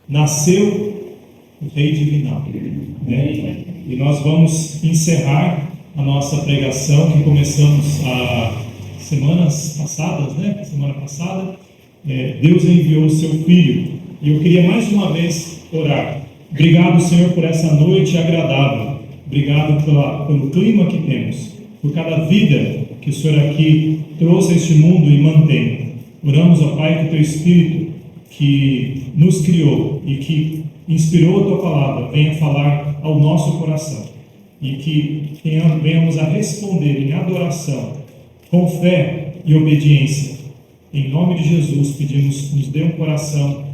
Nasceu o Rei Divinal, né? E nós vamos encerrar a nossa pregação que começamos semanas passadas, né? Semana passada, Deus enviou o seu Filho. E eu queria mais uma vez orar. Obrigado, Senhor, por essa noite agradável. Obrigado pelo clima que temos, por cada vida que o Senhor aqui trouxe a este mundo e mantém. Oramos, ó Pai, que o Teu Espírito, que nos criou e que inspirou a Tua Palavra, venha falar ao nosso coração e que venhamos a responder em adoração, com fé e obediência. Em nome de Jesus, pedimos, nos dê um coração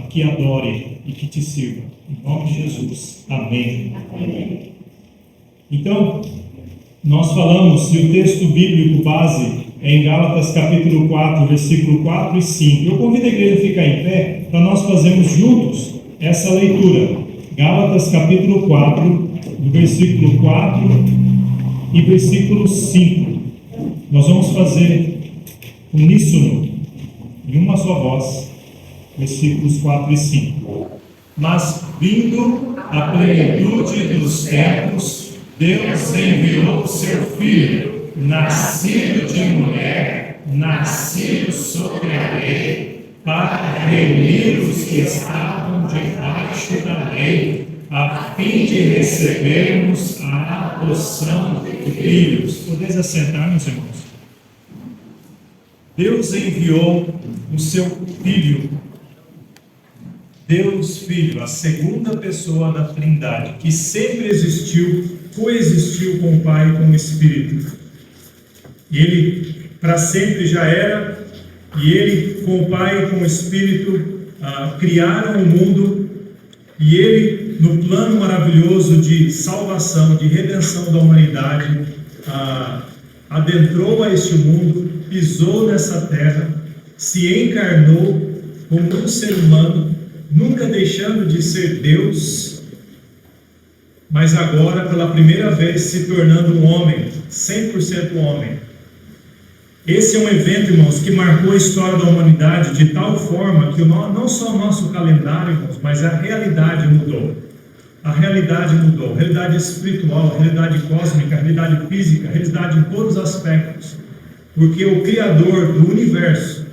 que adore e que Te sirva. Em nome de Jesus. Amém. Amém. Então, nós falamos, e o texto bíblico base é em Gálatas capítulo 4, versículo 4 e 5. Eu convido a igreja a ficar em pé para nós fazermos juntos essa leitura. Gálatas capítulo 4, do versículo 4 e versículo 5. Nós vamos fazer uníssono, em uma só voz, versículos 4 e 5. Mas, vindo a plenitude dos tempos, Deus enviou o seu Filho, nascido de mulher, nascido sobre a lei, para reunir os que estavam debaixo da lei, a fim de recebermos a adoção de filhos. Podeis assentar, meus irmãos. Deus enviou o seu Filho, Deus Filho, a segunda pessoa da Trindade, que sempre existiu, coexistiu com o Pai e com o Espírito. Ele para sempre já era, e Ele com o Pai e com o Espírito criaram o mundo, e Ele, no plano maravilhoso de salvação, de redenção da humanidade, adentrou a este mundo, pisou nessa terra, se encarnou como um ser humano, nunca deixando de ser Deus, mas agora, pela primeira vez, se tornando um homem, 100% homem. Esse é um evento, irmãos, que marcou a história da humanidade de tal forma que não só o nosso calendário, irmãos, mas a realidade mudou. A realidade mudou, a realidade espiritual, a realidade cósmica, a realidade física, a realidade em todos os aspectos. Porque o Criador do universo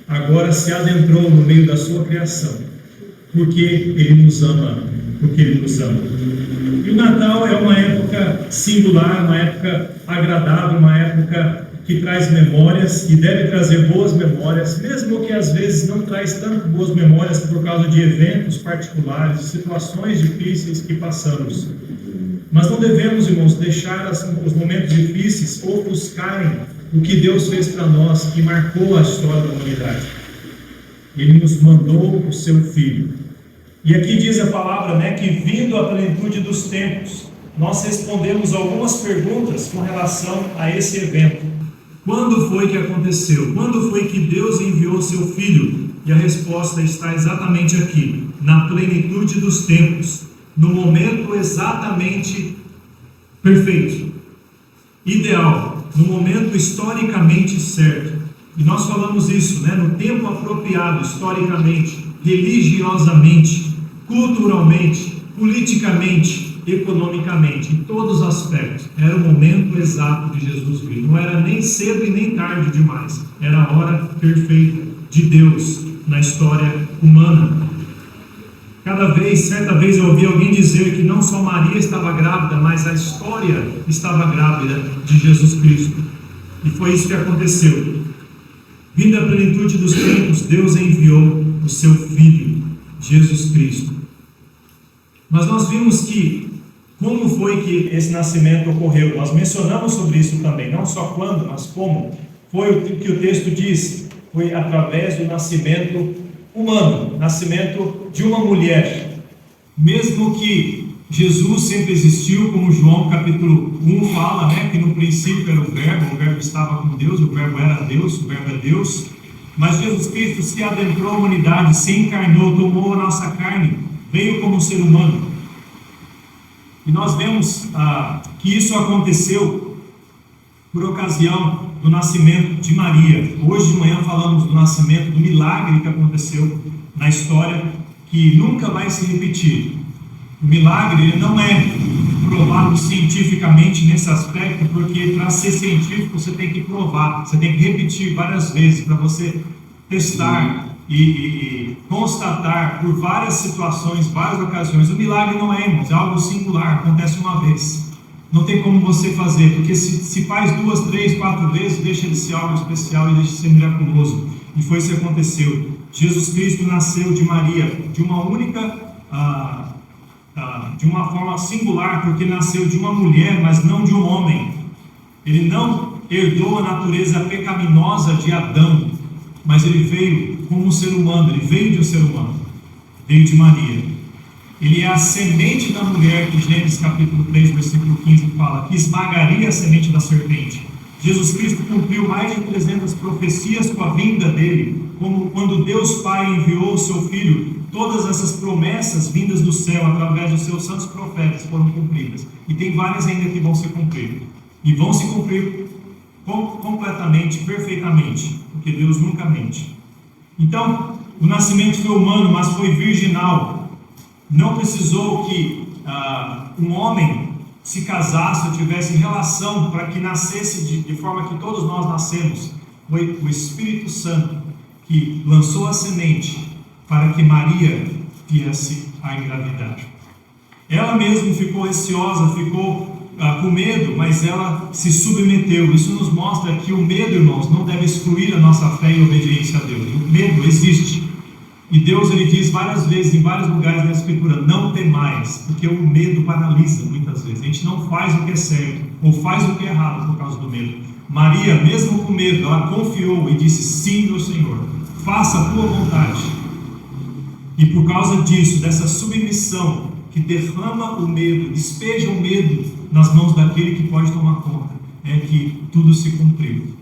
agora se adentrou no meio da sua criação. Porque Ele nos ama, porque Ele nos ama. E o Natal é uma época singular, uma época agradável, uma época que traz memórias e deve trazer boas memórias, mesmo que às vezes não traz tanto boas memórias por causa de eventos particulares, situações difíceis que passamos. Mas não devemos, irmãos, deixar os momentos difíceis ofuscarem o que Deus fez para nós, que marcou a história da humanidade. Ele nos mandou o seu Filho. E aqui diz a palavra, né, que vindo à plenitude dos tempos, nós respondemos algumas perguntas com relação a esse evento. Quando foi que aconteceu? Quando foi que Deus enviou o seu Filho? E a resposta está exatamente aqui, na plenitude dos tempos, no momento exatamente perfeito, ideal, no momento historicamente certo. E nós falamos isso, né? No tempo apropriado, historicamente, religiosamente, culturalmente, politicamente, economicamente, em todos os aspectos. Era o momento exato de Jesus vir. Não era nem cedo e nem tarde demais. Era a hora perfeita de Deus na história humana. Certa vez eu ouvi alguém dizer que não só Maria estava grávida, mas a história estava grávida de Jesus Cristo. E foi isso que aconteceu. Vindo à plenitude dos tempos, Deus enviou o seu Filho, Jesus Cristo. Mas nós vimos como foi que esse nascimento ocorreu. Nós mencionamos sobre isso também, não só quando, mas como. Foi o que o texto diz, foi através do nascimento humano, nascimento de uma mulher. Mesmo que Jesus sempre existiu, como João capítulo 1 fala, né, que no princípio era o verbo estava com Deus, o verbo era Deus, o verbo é Deus. Mas Jesus Cristo se adentrou à humanidade, se encarnou, tomou a nossa carne, veio como ser humano. E nós vemos que isso aconteceu por ocasião do nascimento de Maria. Hoje de manhã falamos do nascimento, do milagre que aconteceu na história que nunca vai se repetir. O milagre ele não é provado cientificamente nesse aspecto, porque para ser científico você tem que provar, você tem que repetir várias vezes para você testar e constatar por várias situações, várias ocasiões. O milagre não é, irmãos, é algo singular, acontece uma vez. Não tem como você fazer, porque se faz 2, 3, 4 vezes, deixa de ser algo especial e deixa de ser miraculoso. E foi isso que aconteceu. Jesus Cristo nasceu de Maria, de uma única, de uma forma singular, porque nasceu de uma mulher, mas não de um homem. Ele não herdou a natureza pecaminosa de Adão, mas ele veio como um ser humano, ele veio de um ser humano, veio de Maria. Ele é a semente da mulher, que Gênesis capítulo 3, versículo 15 fala, que esmagaria a semente da serpente. Jesus Cristo cumpriu mais de 300 profecias com a vinda dele, como quando Deus Pai enviou o seu Filho, todas essas promessas vindas do céu, através dos seus santos profetas, foram cumpridas. E tem várias ainda que vão se cumprir. E vão se cumprir completamente, perfeitamente, porque Deus nunca mente. Então, o nascimento foi humano, mas foi virginal. Não precisou que um homem se casasse ou tivesse relação para que nascesse de forma que todos nós nascemos. Foi o Espírito Santo que lançou a semente para que Maria viesse a engravidar. Ela mesma ficou receosa, ficou com medo, mas ela se submeteu. Isso nos mostra que o medo, irmãos, não deve excluir a nossa fé e obediência a Deus. O medo existe. E Deus, ele diz várias vezes, em vários lugares na Escritura, não temais, porque o medo paralisa muitas vezes. A gente não faz o que é certo, ou faz o que é errado por causa do medo. Maria, mesmo com medo, ela confiou e disse, sim, meu Senhor, faça a tua vontade. E por causa disso, dessa submissão, que derrama o medo, despeja o medo nas mãos daquele que pode tomar conta, é que tudo se cumpriu.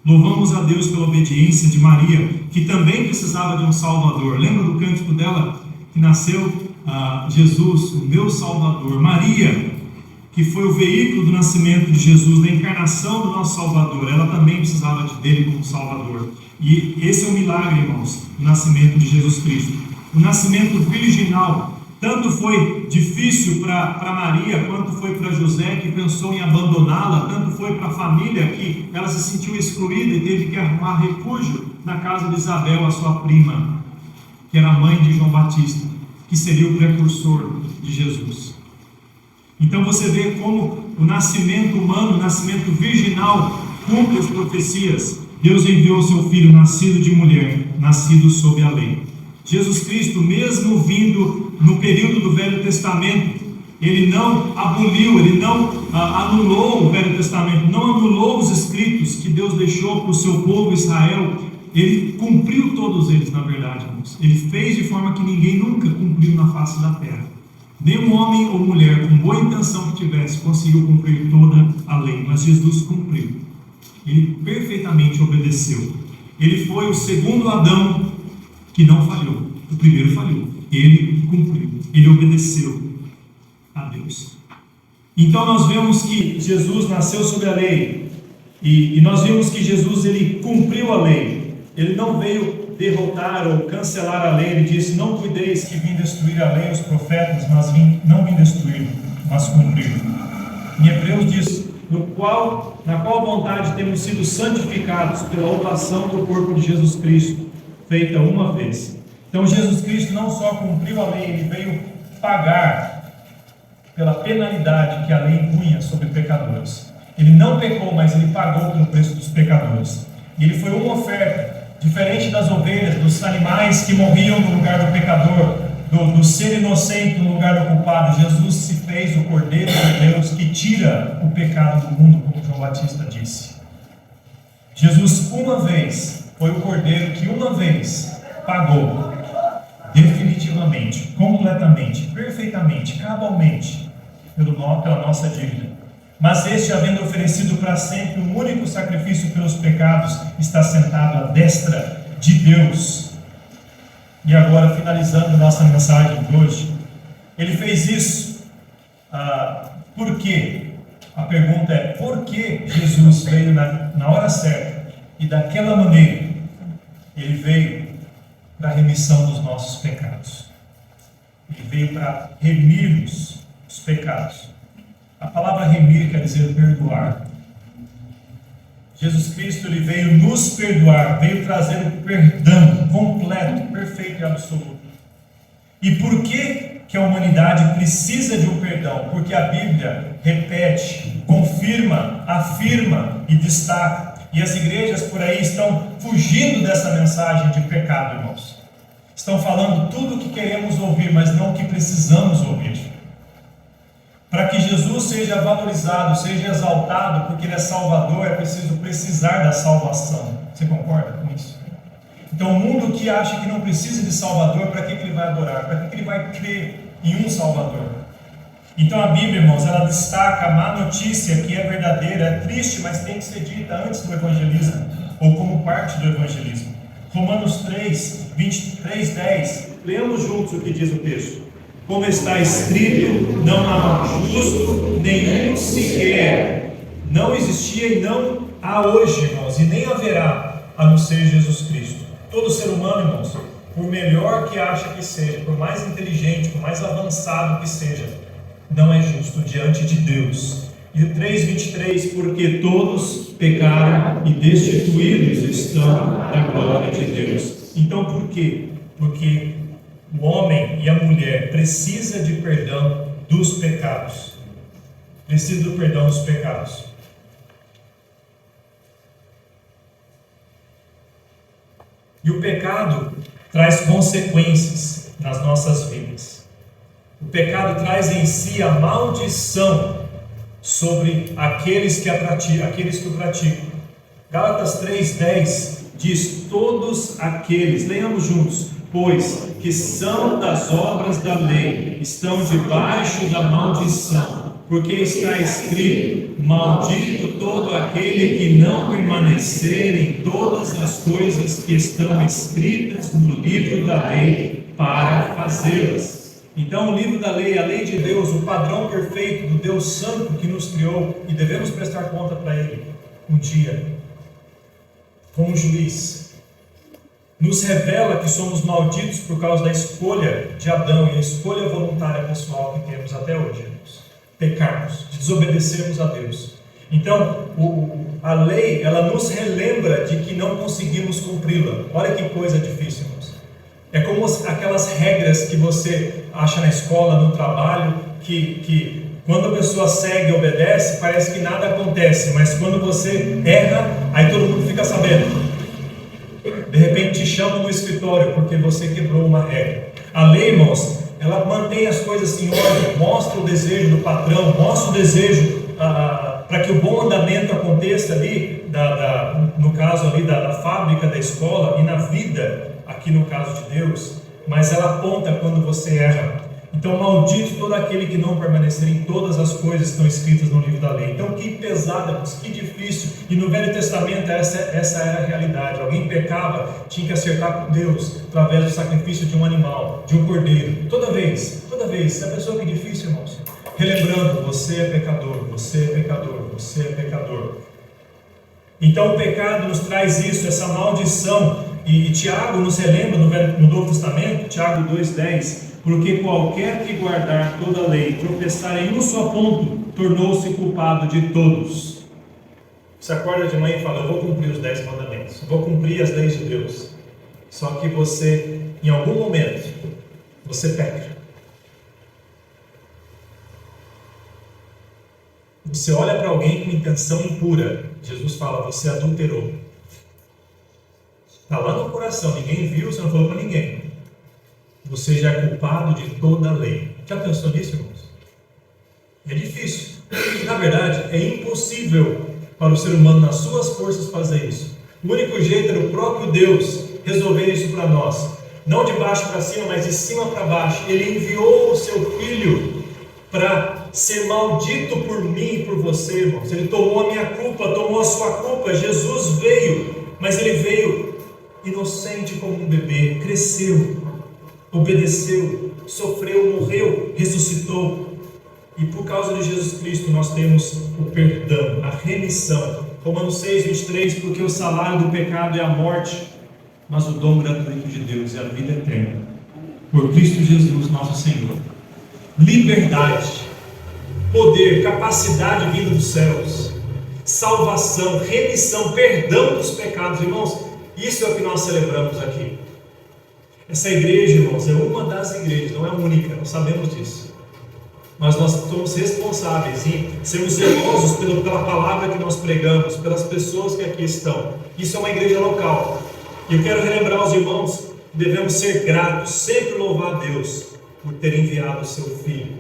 Louvamos a Deus pela obediência de Maria, que também precisava de um Salvador. Lembra do cântico dela? Que nasceu Jesus, o meu Salvador. Maria, que foi o veículo do nascimento de Jesus, da encarnação do nosso Salvador, ela também precisava dele como Salvador. E esse é o milagre, irmãos, o nascimento de Jesus Cristo. O nascimento virginal, tanto foi difícil para Maria, quanto foi para José, que pensou em abandoná-la, tanto foi para a família, que ela se sentiu excluída e teve que arrumar refúgio na casa de Isabel, a sua prima, que era a mãe de João Batista, que seria o precursor de Jesus. Então você vê como o nascimento humano, o nascimento virginal, cumpre as profecias. Deus enviou o seu Filho, nascido de mulher, nascido sob a lei. Jesus Cristo, mesmo vindo no período do Velho Testamento, ele não aboliu, ele não anulou o Velho Testamento, não anulou os escritos que Deus deixou para o seu povo Israel. Ele cumpriu todos eles, na verdade, irmãos. Ele fez de forma que ninguém nunca cumpriu na face da terra. Nenhum homem ou mulher, com boa intenção que tivesse, conseguiu cumprir toda a lei, mas Jesus cumpriu. Ele perfeitamente obedeceu. Ele foi o segundo Adão que não falhou. O primeiro falhou. Ele cumpriu. Ele obedeceu a Deus. Então nós vemos que Jesus nasceu sob a lei. E nós vimos que Jesus, ele cumpriu a lei. Ele não veio derrotar ou cancelar a lei. Ele disse, não cuideis que vim destruir a lei e os profetas, mas não vim destruir, mas cumprir. Em Hebreus diz, na qual vontade temos sido santificados pela oblação do corpo de Jesus Cristo, feita uma vez. Então Jesus Cristo não só cumpriu a lei, ele veio pagar pela penalidade que a lei impunha sobre pecadores. Ele não pecou, mas ele pagou pelo preço dos pecadores. E ele foi uma oferta, diferente das ovelhas, dos animais que morriam no lugar do pecador, do ser inocente no lugar do culpado. Jesus se fez o Cordeiro de Deus que tira o pecado do mundo, como João Batista disse. Jesus uma vez foi o Cordeiro que uma vez pagou definitivamente, completamente, perfeitamente, cabalmente pela nossa dívida. Mas este, havendo oferecido para sempre um único sacrifício pelos pecados, está sentado à destra de Deus. E agora, finalizando nossa mensagem de hoje, ele fez isso por quê? A pergunta é, por que Jesus veio na hora certa e daquela maneira? Ele veio para a remissão dos nossos pecados. Ele veio para remir-nos os pecados. A palavra remir quer dizer perdoar. Jesus Cristo, ele veio nos perdoar, veio trazer o perdão completo, perfeito e absoluto. E por que a humanidade precisa de um perdão? Porque a Bíblia repete, confirma, afirma e destaca. E as igrejas por aí estão fugindo dessa mensagem de pecado, irmãos. Estão falando tudo o que queremos ouvir, mas não o que precisamos ouvir. Para que Jesus seja valorizado, seja exaltado, porque Ele é Salvador, é preciso precisar da salvação. Você concorda com isso? Então o mundo que acha que não precisa de Salvador, para que ele vai adorar? Para que ele vai crer em um Salvador? Então a Bíblia, irmãos, ela destaca a má notícia que é verdadeira, é triste, mas tem que ser dita antes do evangelismo, ou como parte do evangelismo. Romanos 3, 23, 10. Leamos juntos o que diz o texto. Como está escrito, não há justo, nenhum sequer. Não existia e não há hoje, irmãos, e nem haverá, a não ser Jesus Cristo. Todo ser humano, irmãos, por melhor que acha que seja, por mais inteligente, por mais avançado que seja, não é justo diante de Deus. E o 3:23, porque todos pecaram e destituídos estão da glória de Deus. Então por quê? Porque o homem e a mulher precisam de perdão dos pecados. Precisa do perdão dos pecados. E o pecado traz consequências nas nossas vidas. O pecado traz em si a maldição sobre aqueles que o praticam. Gálatas 3:10 diz: todos aqueles, leiamos juntos, pois que são das obras da lei, estão debaixo da maldição, porque está escrito: maldito todo aquele que não permanecer em todas as coisas que estão escritas no livro da lei para fazê-las. Então o livro da lei, a lei de Deus, o padrão perfeito do Deus Santo que nos criou, e devemos prestar conta para Ele um dia, como juiz, nos revela que somos malditos por causa da escolha de Adão e a escolha voluntária pessoal que temos até hoje, irmãos. Pecarmos, desobedecermos a Deus. Então, a lei, ela nos relembra de que não conseguimos cumpri-la. Olha que coisa difícil, irmãos. É como aquelas regras que você acha na escola, no trabalho, que quando a pessoa segue e obedece, parece que nada acontece, mas quando você erra, aí todo mundo fica sabendo. De repente te chamam no escritório porque você quebrou uma regra. A lei, irmãos, ela mantém as coisas em ordem, mostra o desejo do patrão, mostra o desejo para que o bom andamento aconteça ali, no caso ali da fábrica, da escola, e na vida, aqui no caso de Deus, mas ela aponta quando você erra. Então, maldito todo aquele que não permanecer em todas as coisas que estão escritas no livro da lei. Então, que pesada, que difícil. E no Velho Testamento essa era a realidade. Alguém pecava, tinha que acertar com Deus através do sacrifício de um animal, de um cordeiro. Toda vez. Se a pessoa, que difícil, irmãos. Relembrando, você é pecador, você é pecador, você é pecador. Então, o pecado nos traz isso, essa maldição. E Tiago nos relembra no Novo Testamento, Tiago 2:10. Porque qualquer que guardar toda a lei, tropeçar em um só ponto, tornou-se culpado de todos. Você acorda de manhã e fala: eu vou cumprir os 10 mandamentos, eu vou cumprir as leis de Deus. Só que você, em algum momento, você peca. Você olha para alguém com intenção impura. Jesus fala: você adulterou. Está lá no coração, ninguém viu, você não falou para ninguém. Você já é culpado de toda a lei. Já pensou nisso, irmãos? É difícil. Na verdade, é impossível para o ser humano, nas suas forças, fazer isso. O único jeito era o próprio Deus resolver isso para nós. Não de baixo para cima, mas de cima para baixo. Ele enviou o seu Filho para ser maldito por mim e por você, irmãos. Ele tomou a minha culpa, tomou a sua culpa. Jesus veio, mas Ele veio inocente como um bebê, cresceu, obedeceu, sofreu, morreu, ressuscitou. E por causa de Jesus Cristo nós temos o perdão, a remissão. Romanos 6:23, porque o salário do pecado é a morte, mas o dom gratuito de Deus é a vida eterna por Cristo Jesus, nosso Senhor. Liberdade, poder, capacidade vinda dos céus, salvação, remissão, perdão dos pecados, irmãos. Isso é o que nós celebramos aqui. Essa igreja, irmãos, é uma das igrejas, não é a única, nós sabemos disso. Mas nós somos responsáveis em sermos zelosos pela palavra que nós pregamos, pelas pessoas que aqui estão. Isso é uma igreja local. E eu quero relembrar aos irmãos que devemos ser gratos, sempre louvar a Deus por ter enviado o seu Filho.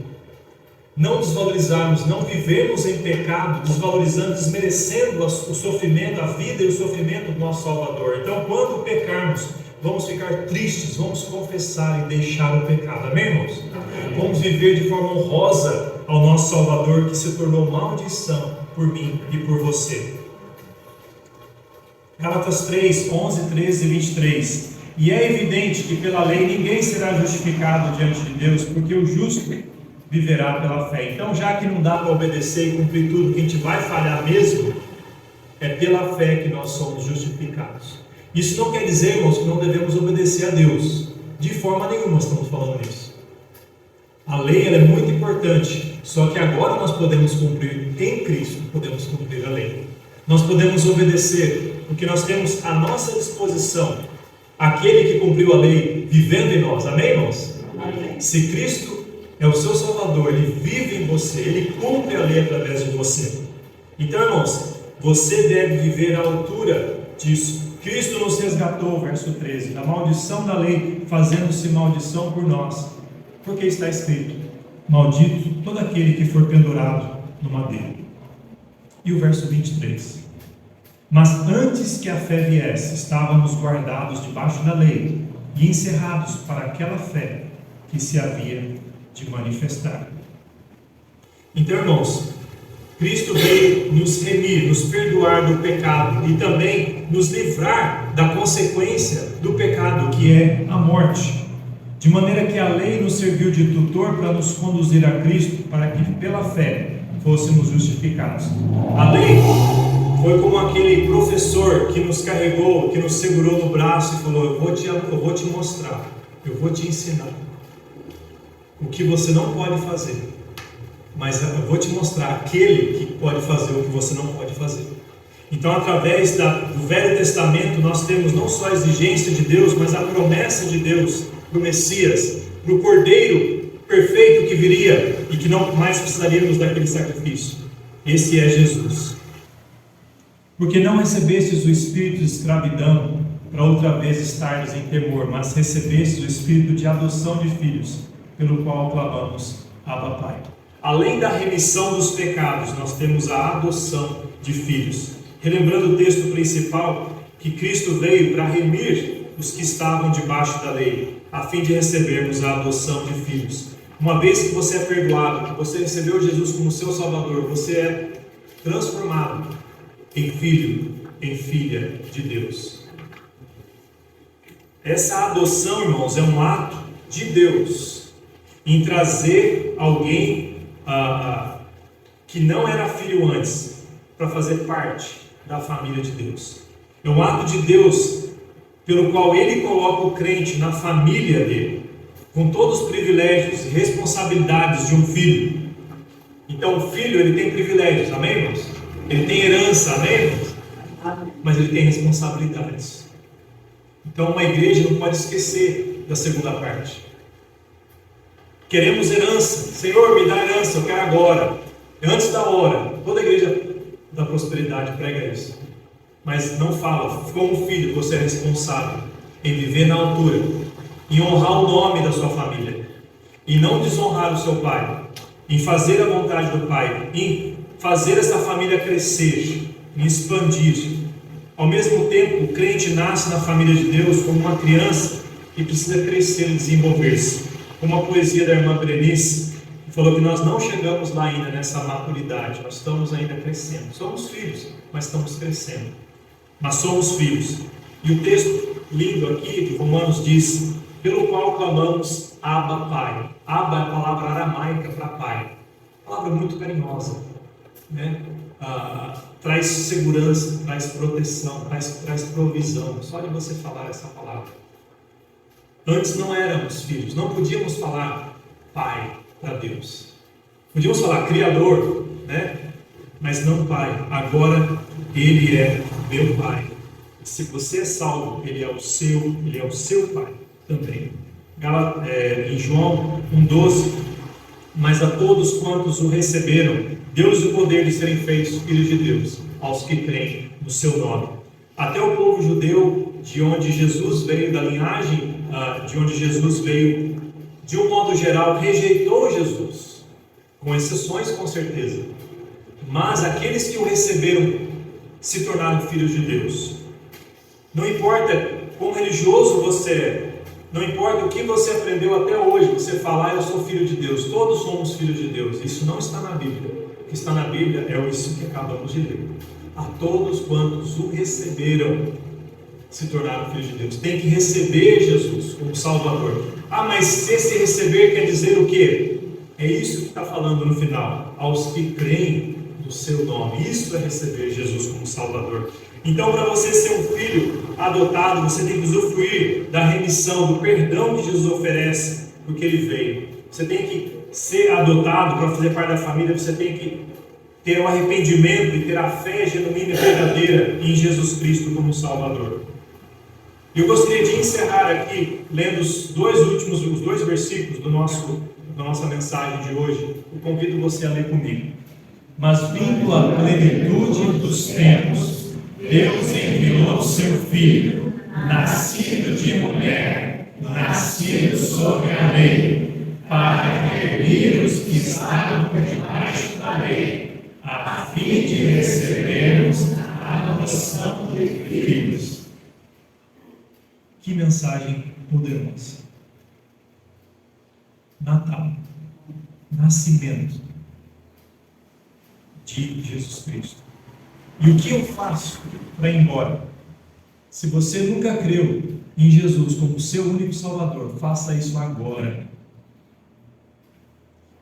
Não desvalorizarmos, não vivermos em pecado, desvalorizando, desmerecendo o sofrimento, a vida e o sofrimento do nosso Salvador. Então, quando pecarmos, vamos ficar tristes, vamos confessar e deixar o pecado. Amém, irmãos? Amém. Vamos viver de forma honrosa ao nosso Salvador, que se tornou maldição por mim e por você. Gálatas 3, 11, 13 e 23. E é evidente que pela lei ninguém será justificado diante de Deus, porque o justo viverá pela fé. Então, já que não dá para obedecer e cumprir tudo, que a gente vai falhar mesmo, é pela fé que nós somos justificados. Isso não quer dizer, irmãos, que não devemos obedecer a Deus. De forma nenhuma estamos falando isso. A lei ela é muito importante, só que agora nós podemos cumprir em Cristo, podemos cumprir a lei. Nós podemos obedecer, porque nós temos à nossa disposição aquele que cumpriu a lei vivendo em nós. Amém, irmãos? Amém. Se Cristo é o seu Salvador, Ele vive em você, Ele cumpre a lei através de você. Então, irmãos, você deve viver à altura disso. Cristo nos resgatou, verso 13, da maldição da lei, fazendo-se maldição por nós. Porque está escrito: maldito todo aquele que for pendurado no madeiro. E o verso 23. Mas antes que a fé viesse, estávamos guardados debaixo da lei e encerrados para aquela fé que se havia de manifestar. Então, irmãos, Cristo veio nos remir, nos perdoar do pecado e também nos livrar da consequência do pecado, que é a morte. De maneira que a lei nos serviu de tutor para nos conduzir a Cristo, para que pela fé fôssemos justificados. A lei foi como aquele professor que nos carregou, que nos segurou no braço e falou: eu vou te mostrar, eu vou te ensinar o que você não pode fazer, mas eu vou te mostrar aquele que pode fazer o que você não pode fazer. Então, através do Velho Testamento, nós temos não só a exigência de Deus, mas a promessa de Deus para o Messias, para o Cordeiro perfeito que viria e que não mais precisaríamos daquele sacrifício. Esse é Jesus. Porque não recebestes o espírito de escravidão para outra vez estares em temor, mas recebestes o espírito de adoção de filhos, pelo qual clamamos: Abba, Pai. Além da remissão dos pecados, nós temos a adoção de filhos. Relembrando o texto principal, que Cristo veio para remir os que estavam debaixo da lei, a fim de recebermos a adoção de filhos. Uma vez que você é perdoado, que você recebeu Jesus como seu Salvador, você é transformado em filho, em filha de Deus. Essa adoção, irmãos, é um ato de Deus em trazer alguém que não era filho antes, para fazer parte da família de Deus. É um ato de Deus pelo qual Ele coloca o crente na família dele, com todos os privilégios e responsabilidades de um filho. Então o filho, ele tem privilégios, amém, irmãos? Ele tem herança, amém, irmãos? Mas ele tem responsabilidades. Então uma igreja não pode esquecer da segunda parte. Queremos herança. Senhor, me dá herança, eu quero agora, antes da hora. Toda a igreja da prosperidade prega isso. Mas não fala, como filho, você é responsável em viver na altura, em honrar o nome da sua família, em não desonrar o seu pai, em fazer a vontade do pai, em fazer essa família crescer, em expandir. Ao mesmo tempo, o crente nasce na família de Deus como uma criança que precisa crescer e desenvolver-se. Como a poesia da irmã Berenice, que falou que nós não chegamos lá ainda nessa maturidade, nós estamos ainda crescendo. Somos filhos, mas estamos crescendo. Mas somos filhos. E o texto lindo aqui de Romanos diz: pelo qual clamamos Abba, Pai. Abba é a palavra aramaica para pai. Palavra muito carinhosa, né? Traz segurança, traz proteção, traz provisão. Só de você falar essa palavra. Antes não éramos filhos, não podíamos falar pai para Deus. Podíamos falar criador, né? Mas não pai. Agora Ele é meu pai. Se você é salvo, Ele é o seu pai também. Em João 1,12, mas a todos quantos o receberam, deu-lhes o poder de serem feitos filhos de Deus, aos que creem no seu nome. Até o povo judeu, de onde Jesus veio, da linhagem de onde Jesus veio, de um modo geral, rejeitou Jesus, com exceções com certeza. Mas aqueles que o receberam se tornaram filhos de Deus. Não importa quão religioso você é, não importa o que você aprendeu até hoje, você falar, eu sou filho de Deus. Todos somos filhos de Deus. Isso não está na Bíblia. O que está na Bíblia é isso que acabamos de ler. A todos quantos o receberam, se tornaram filhos de Deus. Tem que receber Jesus como Salvador. Mas se esse receber quer dizer o quê? É isso que está falando no final. Aos que creem no seu nome. Isso é receber Jesus como Salvador. Então, para você ser um filho adotado, você tem que usufruir da remissão, do perdão que Jesus oferece, porque Ele veio. Você tem que ser adotado para fazer parte da família, você tem que ter um arrependimento e ter a fé genuína e verdadeira em Jesus Cristo como Salvador. Eu gostaria de encerrar aqui, lendo os dois versículos da nossa mensagem de hoje. Eu convido você a ler comigo. Mas vindo a plenitude dos tempos, Deus enviou seu Filho, nascido de mulher, nascido sob a lei, para remir os que estavam por debaixo da lei, a fim de recebermos a adoção de filhos. Que mensagem poderosa! Natal, nascimento de Jesus Cristo. E o que eu faço para ir embora? Se você nunca creu em Jesus como seu único Salvador, faça isso agora.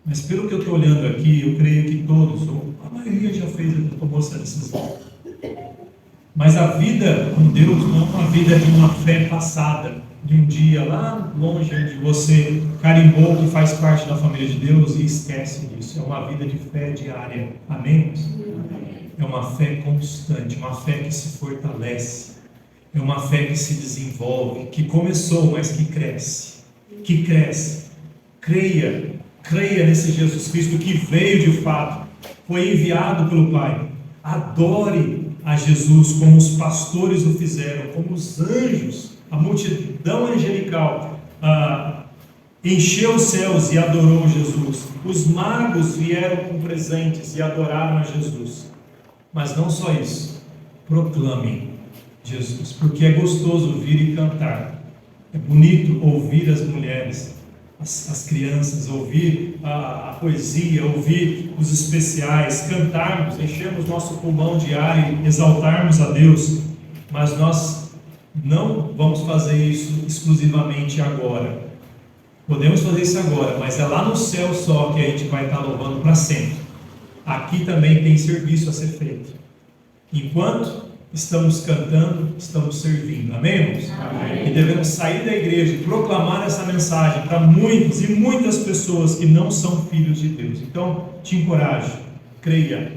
Mas pelo que eu estou olhando aqui, eu creio que todos, ou a maioria já tomou essa decisão. Mas a vida com Deus não é uma vida de uma fé passada, de um dia lá longe, onde você carimbou que faz parte da família de Deus e esquece disso. É uma vida de fé diária. Amém? É uma fé constante, uma fé que se fortalece, é uma fé que se desenvolve, que começou, mas que cresce, creia nesse Jesus Cristo que veio de fato, foi enviado pelo Pai. Adore a Jesus como os pastores o fizeram, como os anjos, a multidão angelical encheu os céus e adorou Jesus. Os magos vieram com presentes e adoraram a Jesus. Mas não só isso, proclamem Jesus, porque é gostoso ouvir e cantar, é bonito ouvir as mulheres, as crianças, ouvir a poesia, ouvir os especiais, cantarmos, enchermos nosso pulmão de ar e exaltarmos a Deus, mas nós não vamos fazer isso exclusivamente agora. Podemos fazer isso agora, mas é lá no céu só que a gente vai estar louvando para sempre. Aqui também tem serviço a ser feito. Enquanto estamos cantando, estamos servindo. Amém, irmãos? Amém. E devemos sair da igreja e proclamar essa mensagem para muitos e muitas pessoas que não são filhos de Deus. Então, te encorajo, creia,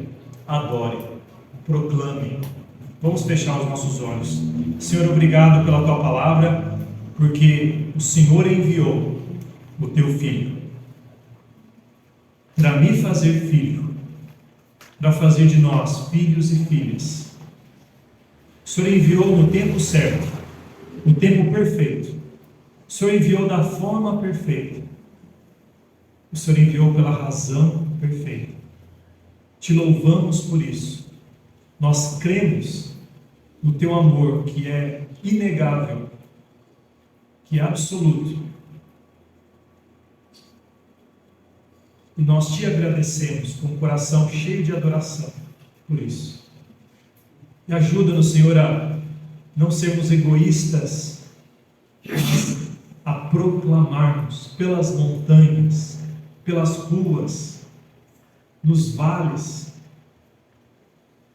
adore, proclame. Vamos fechar os nossos olhos. Senhor, obrigado pela tua palavra, porque o Senhor enviou o teu Filho para me fazer filho, para fazer de nós filhos e filhas. O Senhor enviou no tempo certo, no tempo perfeito. O Senhor enviou da forma perfeita. O Senhor enviou pela razão perfeita. Te louvamos por isso. Nós cremos no teu amor, que é inegável, que é absoluto. E nós te agradecemos com o coração cheio de adoração por isso. E ajuda-nos, Senhor, a não sermos egoístas, mas a proclamarmos pelas montanhas, pelas ruas, nos vales,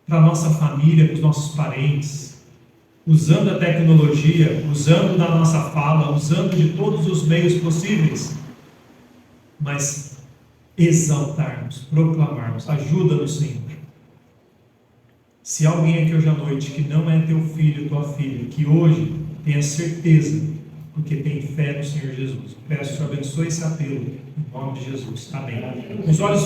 para a nossa família, para os nossos parentes, usando a tecnologia, usando da nossa fala, usando de todos os meios possíveis, mas exaltarmos, proclamarmos. Ajuda-nos, Senhor. Se alguém aqui hoje à noite que não é teu filho, tua filha, que hoje tenha certeza, porque tem fé no Senhor Jesus, peço que abençoe esse apelo, em nome de Jesus. Amém. Com os olhos